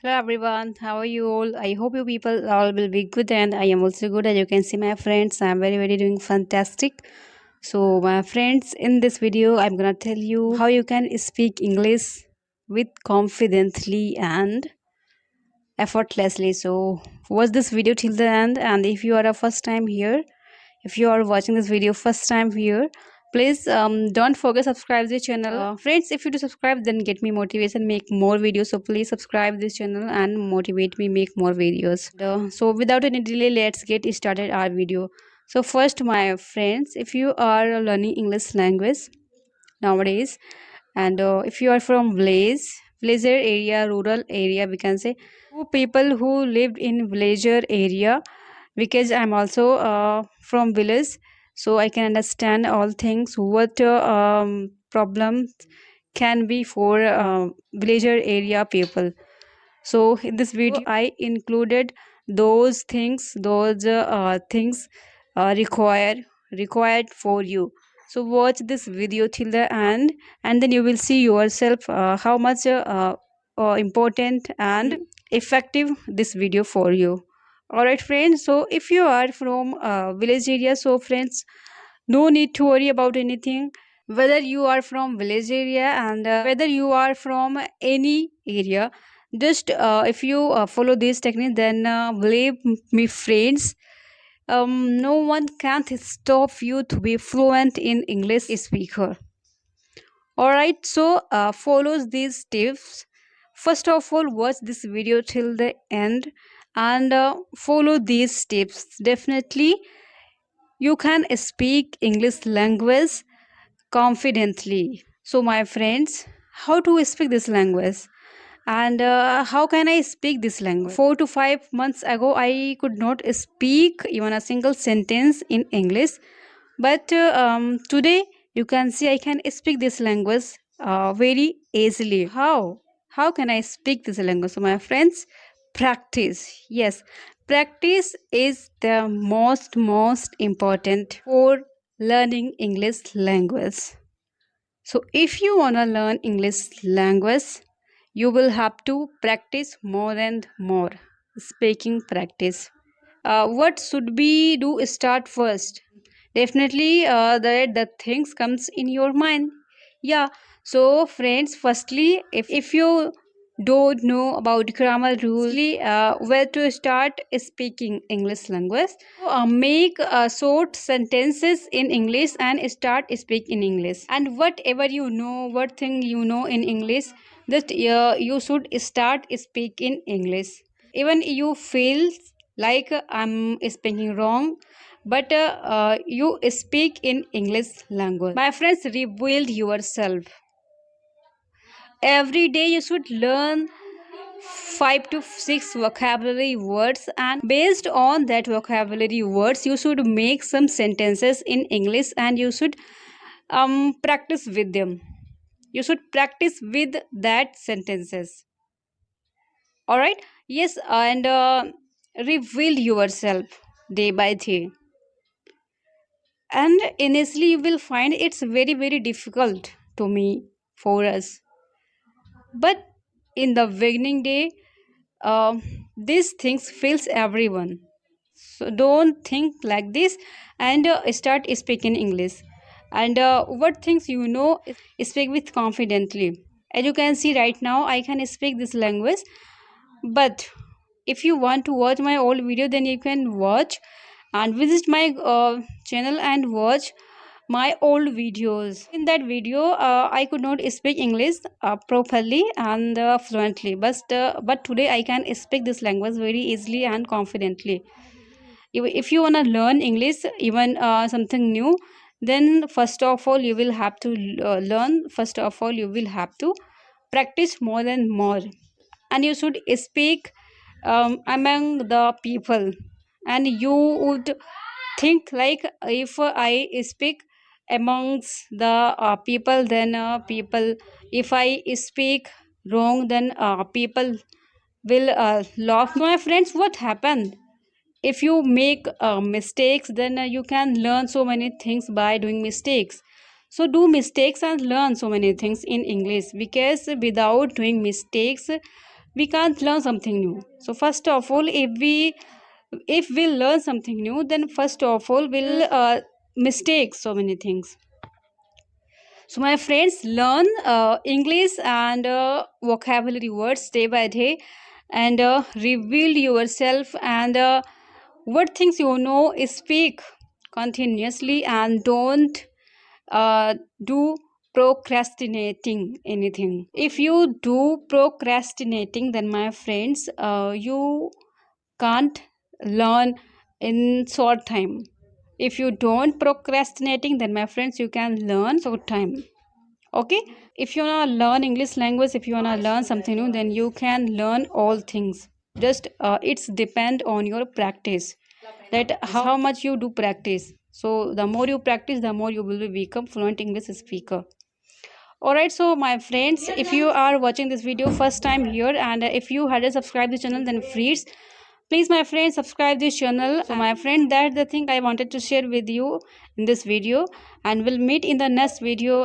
Hello everyone, how are you all? I hope you people all will be good and I am also good. As you can see my friends, I am very doing fantastic. So my friends, in this video I'm gonna tell you how you can speak English with confidently and effortlessly. So watch this video till the end, and if you are a first time here, if you are watching this video first time here, please don't forget subscribe the channel. Friends, if you do subscribe, then get me motivation make more videos. So please subscribe this channel and motivate me make more videos. So without any delay, let's get started our video. So first, my friends, if you are learning English language nowadays, and if you are from villager area, rural area, we can say, who people who lived in villager area, because I'm also from village, so I can understand all things what problems can be for villager area people. So in this video I included those things required for you. So watch this video till the end, and then you will see yourself how much important and effective this video for you. All right friends, so if you are from village area, so friends, no need to worry about anything. Whether you are from village area and whether you are from any area, just if you follow this technique, then believe me friends, no one can stop you to be fluent in English speaker. All right, so follow these tips. First of all, watch this video till the end and follow these tips. Definitely you can speak English language confidently. So my friends, how to speak this language, and how can I speak this language? 4 to 5 months ago I could not speak even a single sentence in English, but today you can see I can speak this language very easily. How can I speak this language? So my friends, practice. Yes, practice is the most important for learning English language. So if you want to learn English language, you will have to practice more and more. Speaking practice. What should we do start first? Definitely the things comes in your mind. Yeah. So friends, firstly, if you don't know about grammar rules, where to start speaking English language, make short sentences in English and start speak in English. And whatever you know, what thing you know in English, that you should start speak in English. Even you feel like I'm speaking wrong, but you speak in English language. My friends, rebuild yourself. Every day you should learn 5 to 6 vocabulary words, and based on that vocabulary words you should make some sentences in English, and you should practice with them. You should practice with that sentences. All right. Yes, and reveal yourself day by day. And initially you will find it's very difficult to me, for us, but in the beginning day, uh, these things fails everyone. So don't think like this, and start speaking English. And what things you know, speak with confidently. As you can see right now, I can speak this language, but if you want to watch my old video, then you can watch and visit my channel and watch my old videos. In that video I could not speak English properly and fluently, but today I can speak this language very easily and confidently. If you want to learn English, even something new, then first of all you will have to learn. First of all you will have to practice more and more, and you should speak among the people. And you would think like, if I speak amongst the people, then people, if I speak wrong, then people will laugh. My friends, what happened if you make mistakes? Then you can learn so many things by doing mistakes. So do mistakes and learn so many things in English, because without doing mistakes we can't learn something new. So first of all, if we learn something new, then first of all we'll mistake so many things. So my friends, learn English and vocabulary words day by day, and reveal yourself, and what things you know, speak continuously, and don't do procrastinating anything. If you do procrastinating, then my friends, you can't learn in short time. If you don't procrastinating, then my friends, you can learn short time. Okay, if you want to learn English language, if you want to learn something new, then you can learn all things. Just it's depend on your practice, that how much you do practice. So the more you practice, the more you will become fluent English speaker. Alright, so my friends, if you are watching this video first time here, and if you hadn't subscribed the channel, then please my friends, subscribe this channel. So my friend, that's the thing I wanted to share with you in this video, and we'll meet in the next video.